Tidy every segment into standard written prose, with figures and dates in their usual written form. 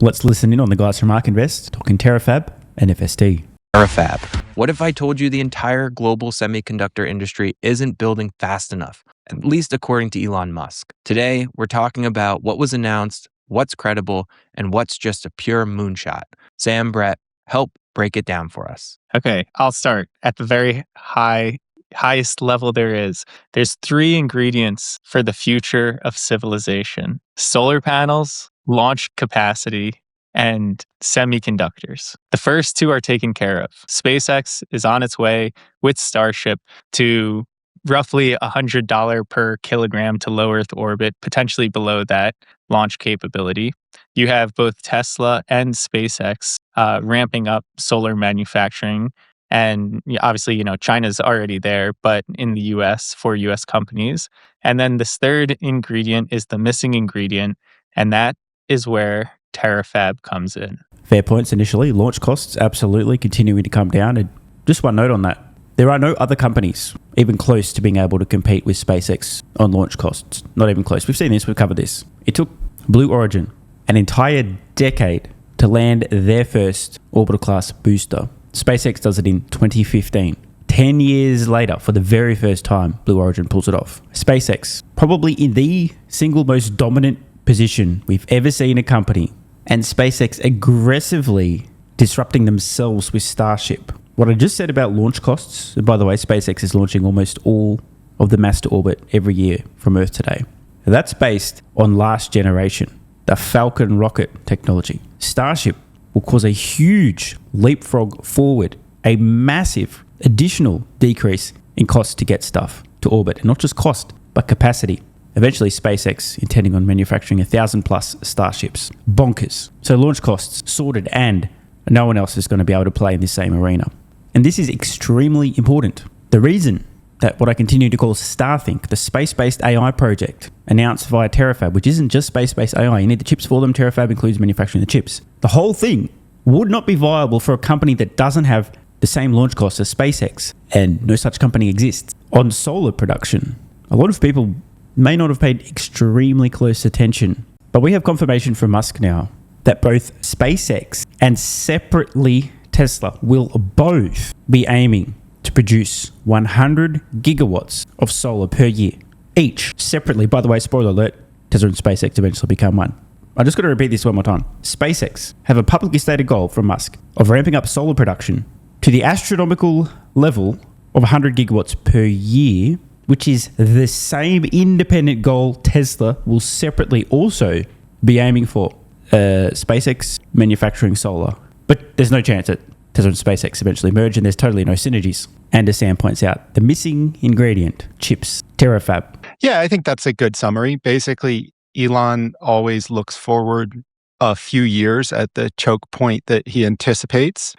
Let's listen in on the guys from ARK Invest talking Terafab and FST. Terafab. What if I told you the entire global semiconductor industry isn't building fast enough, at least according to Elon Musk? Today, we're talking about what was announced, what's credible, and what's just a pure moonshot. Sam, Brett, help break it down for us. Okay, I'll start at the very highest level there is. There's 3 ingredients for the future of civilization: solar panels, launch capacity, and semiconductors. The first 2 are taken care of. SpaceX is on its way with Starship to roughly $100 per kilogram to low Earth orbit, potentially below that launch capability. You have both Tesla and SpaceX ramping up solar manufacturing. And obviously, China's already there, but in the US for US companies. And then this third ingredient is the missing ingredient, and that is where Terafab comes in. Fair points initially. Launch costs absolutely continuing to come down. And just one note on that. There are no other companies even close to being able to compete with SpaceX on launch costs. Not even close. We've seen this. We've covered this. It took Blue Origin an entire decade to land their first orbital class booster. SpaceX does it in 2015. 10 years later, for the very first time, Blue Origin pulls it off. SpaceX, probably in the single most dominant position we've ever seen a company, and SpaceX aggressively disrupting themselves with Starship. What I just said about launch costs, and by the way, SpaceX is launching almost all of the mass to orbit every year from Earth today. That's based on last generation, the Falcon rocket technology. Starship will cause a huge leapfrog forward, a massive additional decrease in cost to get stuff to orbit. And not just cost, but capacity. Eventually, SpaceX intending on manufacturing 1,000 plus Starships. Bonkers. So launch costs sorted, and no one else is going to be able to play in this same arena. And this is extremely important. The reason that what I continue to call Starthink, the space-based AI project announced via Terafab, which isn't just space-based AI, you need the chips for them. Terafab includes manufacturing the chips. The whole thing would not be viable for a company that doesn't have the same launch costs as SpaceX, and no such company exists. On solar production, a lot of people may not have paid extremely close attention, but we have confirmation from Musk now that both SpaceX and separately Tesla will both be aiming to produce 100 gigawatts of solar per year. Each separately, by the way, spoiler alert, Tesla and SpaceX eventually become one. I'm just going to repeat this one more time. SpaceX have a publicly stated goal from Musk of ramping up solar production to the astronomical level of 100 gigawatts per year, which is the same independent goal Tesla will separately also be aiming for. SpaceX manufacturing solar. But there's no chance that Tesla and SpaceX eventually merge, and there's totally no synergies. And as Sam points out, the missing ingredient, chips, Terafab. Yeah, I think that's a good summary. Basically, Elon always looks forward a few years at the choke point that he anticipates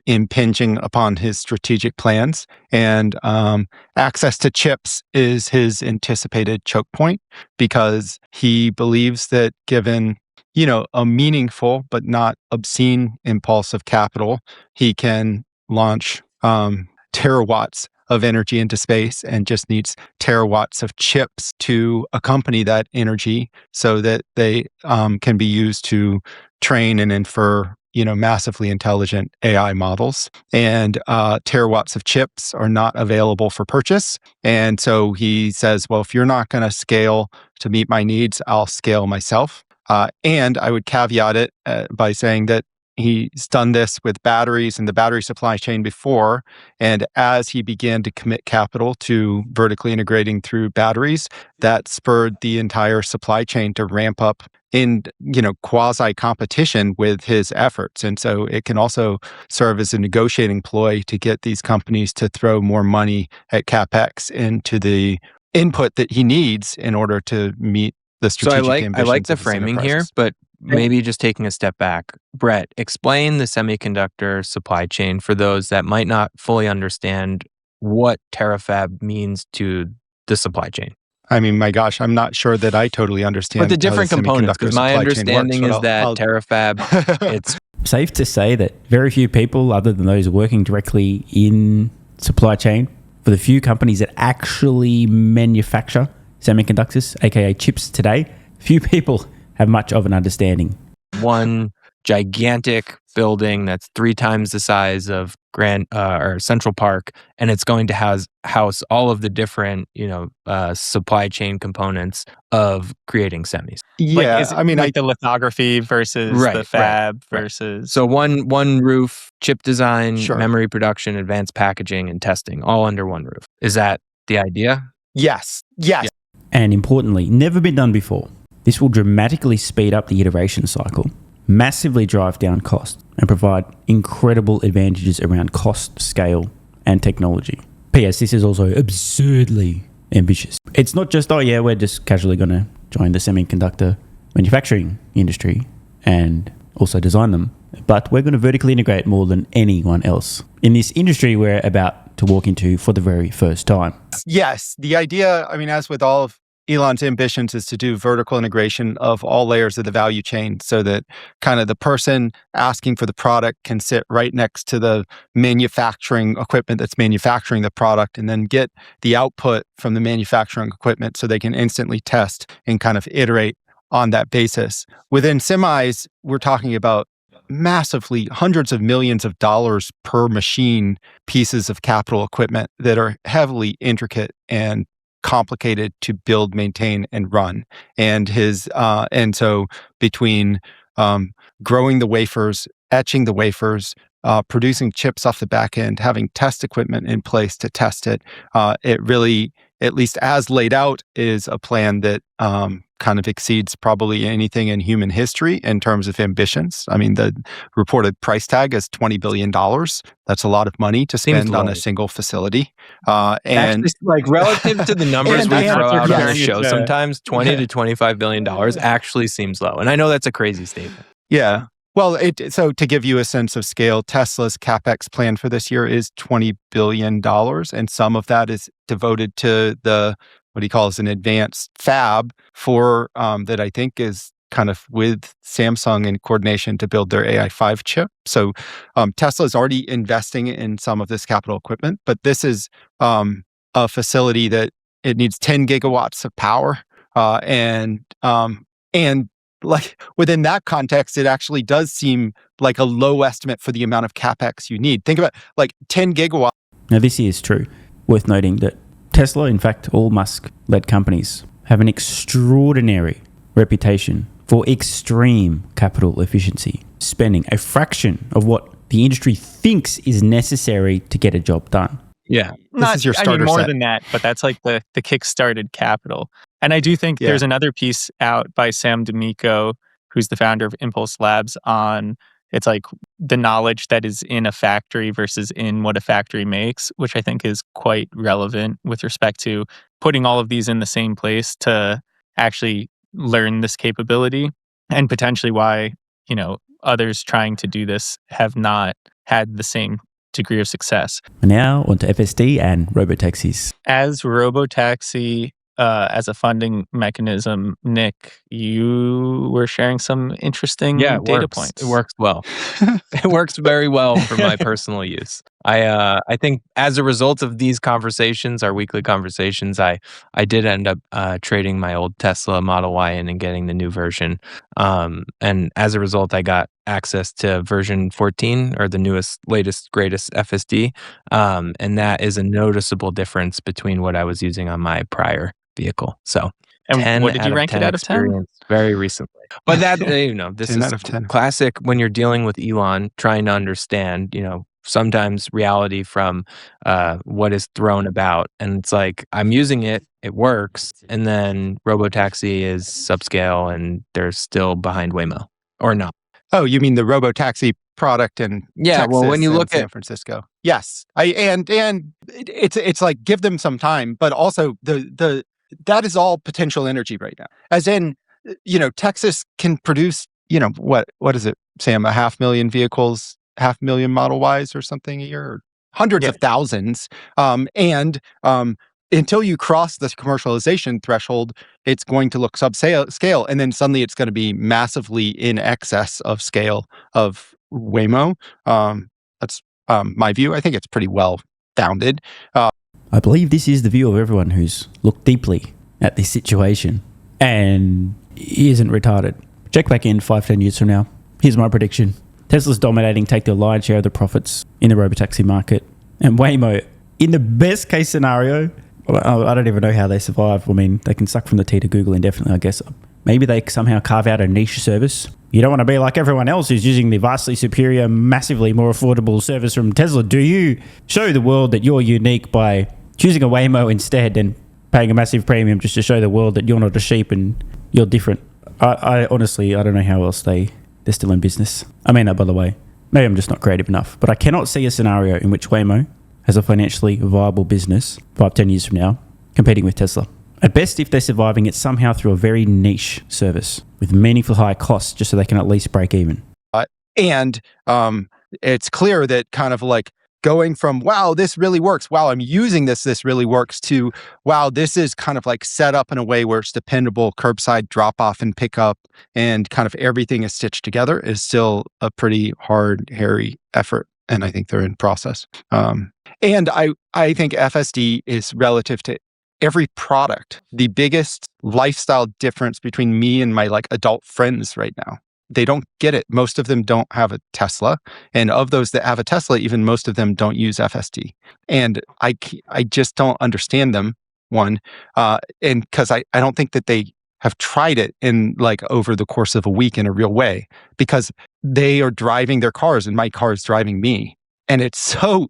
impinging upon his strategic plans. And access to chips is his anticipated choke point, because he believes that given a meaningful but not obscene impulse of capital, he can launch terawatts of energy into space and just needs terawatts of chips to accompany that energy so that they can be used to train and infer massively intelligent AI models. And terawatts of chips are not available for purchase. And so he says, well, if you're not going to scale to meet my needs, I'll scale myself. And I would caveat it by saying that he's done this with batteries and the battery supply chain before. And as he began to commit capital to vertically integrating through batteries, that spurred the entire supply chain to ramp up in, quasi competition with his efforts. And so it can also serve as a negotiating ploy to get these companies to throw more money at CapEx into the input that he needs in order to meet the strategic ambitions. I like the framing here, but maybe just taking a step back. Brett, explain the semiconductor supply chain for those that might not fully understand what Terafab means to the supply chain. I mean, my gosh, I'm not sure that I totally understand. But the different components, because my understanding is that Terafab, it's safe to say that very few people, other than those working directly in supply chain, for the few companies that actually manufacture semiconductors, aka chips today, few people have much of an understanding one gigantic building that's 3 times the size of or Central Park, and it's going to house all of the different, supply chain components of creating semis. Yeah, is it the lithography versus the fab versus... So one roof, chip design, Sure. memory production, advanced packaging, and testing, all under one roof. Is that the idea? Yes. Yeah. And importantly, never been done before. This will dramatically speed up the iteration cycle, massively drive down costs, and provide incredible advantages around cost, scale, and technology. P.S. This is also absurdly ambitious. It's not just, we're just casually going to join the semiconductor manufacturing industry and also design them, but we're going to vertically integrate more than anyone else in this industry we're about to walk into for the very first time. Yes. The idea, as with all of Elon's ambitions, is to do vertical integration of all layers of the value chain so that kind of the person asking for the product can sit right next to the manufacturing equipment that's manufacturing the product and then get the output from the manufacturing equipment so they can instantly test and kind of iterate on that basis. Within semis, we're talking about massively hundreds of millions of dollars per machine pieces of capital equipment that are heavily intricate and complicated to build, maintain, and run. And so between growing the wafers, etching the wafers, producing chips off the back end, having test equipment in place to test it, it really, at least as laid out, is a plan that kind of exceeds probably anything in human history in terms of ambitions. The reported price tag is $20 billion. That's a lot of money to spend on a single facility. And actually, relative to the numbers we throw out on the show, sometimes $20 to $25 billion actually seems low. And I know that's a crazy statement. Yeah. Well, so to give you a sense of scale, Tesla's CapEx plan for this year is $20 billion. And some of that is devoted to what he calls an advanced fab for that I think is kind of with Samsung in coordination to build their AI5 chip. So Tesla is already investing in some of this capital equipment, but this is a facility that it needs 10 gigawatts of power. And within that context, it actually does seem like a low estimate for the amount of CapEx you need. Think about 10 gigawatts. Now, this is true. Worth noting that Tesla, in fact, all Musk-led companies, have an extraordinary reputation for extreme capital efficiency, spending a fraction of what the industry thinks is necessary to get a job done. Yeah. This is your starter more set. than that, but that's the kick-started capital. And I do think there's another piece out by Sam D'Amico, who's the founder of Impulse Labs, on it's the knowledge that is in a factory versus in what a factory makes, which I think is quite relevant with respect to putting all of these in the same place to actually learn this capability, and potentially why, others trying to do this have not had the same degree of success. Now onto FSD and Robotaxis. As Robotaxi, as a funding mechanism, Nick, you were sharing some interesting data points. It works well. It works very well for my personal use. I think as a result of these conversations, our weekly conversations, I did end up trading my old Tesla Model Y in and getting the new version. And as a result, I got access to version 14, or the latest, greatest FSD. And that is a noticeable difference between what I was using on my prior vehicle. So, and what did you rank it out of 10? Very recently. But that, this is classic when you're dealing with Elon, trying to understand, sometimes reality from what is thrown about. And it's I'm using it, it works. And then Robotaxi is subscale and they're still behind Waymo, or not. Oh, you mean the Robotaxi product in Texas, well, when you look San Francisco. Yes. And it's give them some time, but also that is all potential energy right now. As in, Texas can produce, what is it, Sam, 500,000 vehicles, 500,000 Model Ys or something a year, or hundreds of thousands. And until you cross the commercialization threshold, it's going to look subscale, and then suddenly it's going to be massively in excess of scale of Waymo. That's my view. I think it's pretty well founded. I believe this is the view of everyone who's looked deeply at this situation and isn't retarded. Check back in 5-10 years from now. Here's my prediction. Tesla's dominating, take the lion's share of the profits in the Robotaxi market. And Waymo, in the best case scenario, I don't even know how they survive. I mean, they can suck from the tea to Google indefinitely, I guess. Maybe they somehow carve out a niche service. You don't want to be like everyone else who's using the vastly superior, massively more affordable service from Tesla. Do you show the world that you're unique by choosing a Waymo instead and paying a massive premium just to show the world that you're not a sheep and you're different? I honestly, I don't know how else they're still in business. I mean that, by the way. Maybe I'm just not creative enough. But I cannot see a scenario in which Waymo has a financially viable business 5-10 years from now competing with Tesla. At best, if they're surviving, it's somehow through a very niche service with meaningful high costs just so they can at least break even. And it's clear that kind of like going from, wow, this really works, wow, I'm using this really works, to, wow, this is kind of like set up in a way where it's dependable, curbside drop off and pick up, and kind of everything is stitched together, is still a pretty hard, hairy effort. And I think they're in process. And I think FSD is relative to every product, the biggest lifestyle difference between me and my like adult friends right now. They don't get it. Most of them don't have a Tesla. And of those that have a Tesla, even most of them don't use FSD. And I just don't understand them, one. And because I don't think that they have tried it in like over the course of a week in a real way, because they are driving their cars and my car is driving me. And it's so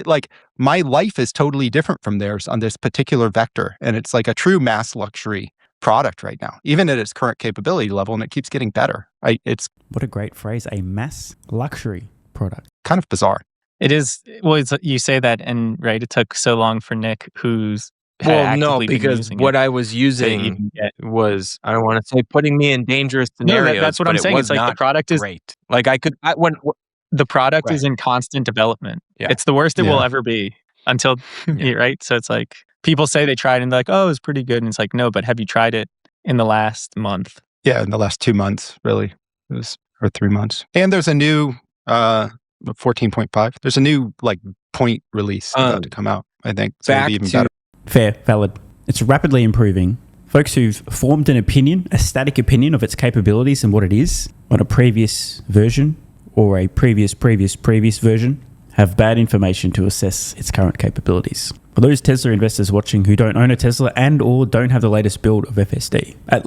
like my life is totally different from theirs on this particular vector. And it's like a true mass luxury product right now, even at its current capability level, and it keeps getting better. It's what a great phrase, a mass luxury product. Kind of bizarre. It is. Well, you say that, and right, it took so long for Nick, who's because what I was using was, I don't want to say putting me in dangerous scenarios. No, that's what I'm saying. It's like the product is great. Like the product is in constant development. Yeah. It's the worst it will ever be until right. So it's like people say they tried and they're like, oh, it's pretty good, and it's like, no, but have you tried it in the last month? Yeah, in the last 2 months, really, or 3 months. And there's a new 14.5. There's a new like point release about to come out, I think. So it'll be even better. Fair, valid. It's rapidly improving. Folks who've formed an opinion, a static opinion of its capabilities and what it is on a previous version or a previous version have bad information to assess its current capabilities. For those Tesla investors watching who don't own a Tesla and or don't have the latest build of FSD, at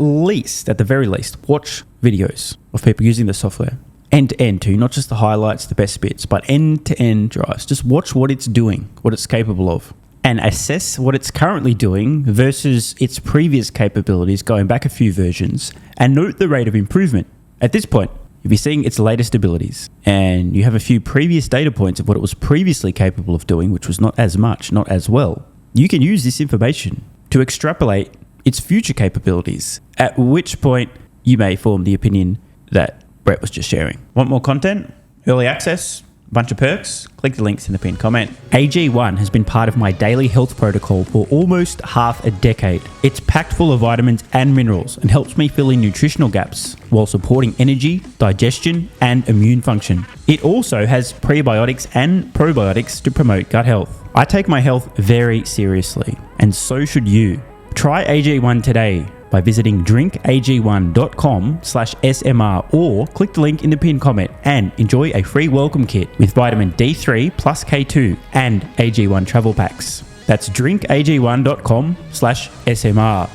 the very least, watch videos of people using the software end-to-end too, not just the highlights, the best bits, but end-to-end drives. Just watch what it's doing, what it's capable of, and assess what it's currently doing versus its previous capabilities going back a few versions, and note the rate of improvement. At this point, you'll be seeing its latest abilities, and you have a few previous data points of what it was previously capable of doing, which was not as much, not as well. You can use this information to extrapolate its future capabilities, at which point you may form the opinion that Brett was just sharing. Want more content? Early access? Bunch of perks? Click the links in the pinned comment. AG1 has been part of my daily health protocol for almost half a decade. It's packed full of vitamins and minerals and helps me fill in nutritional gaps while supporting energy, digestion, and immune function. It also has prebiotics and probiotics to promote gut health. I take my health very seriously, and so should you. Try AG1 today by visiting drinkag1.com/SMR or click the link in the pinned comment and enjoy a free welcome kit with vitamin D3 plus K2 and AG1 travel packs. That's drinkag1.com/SMR.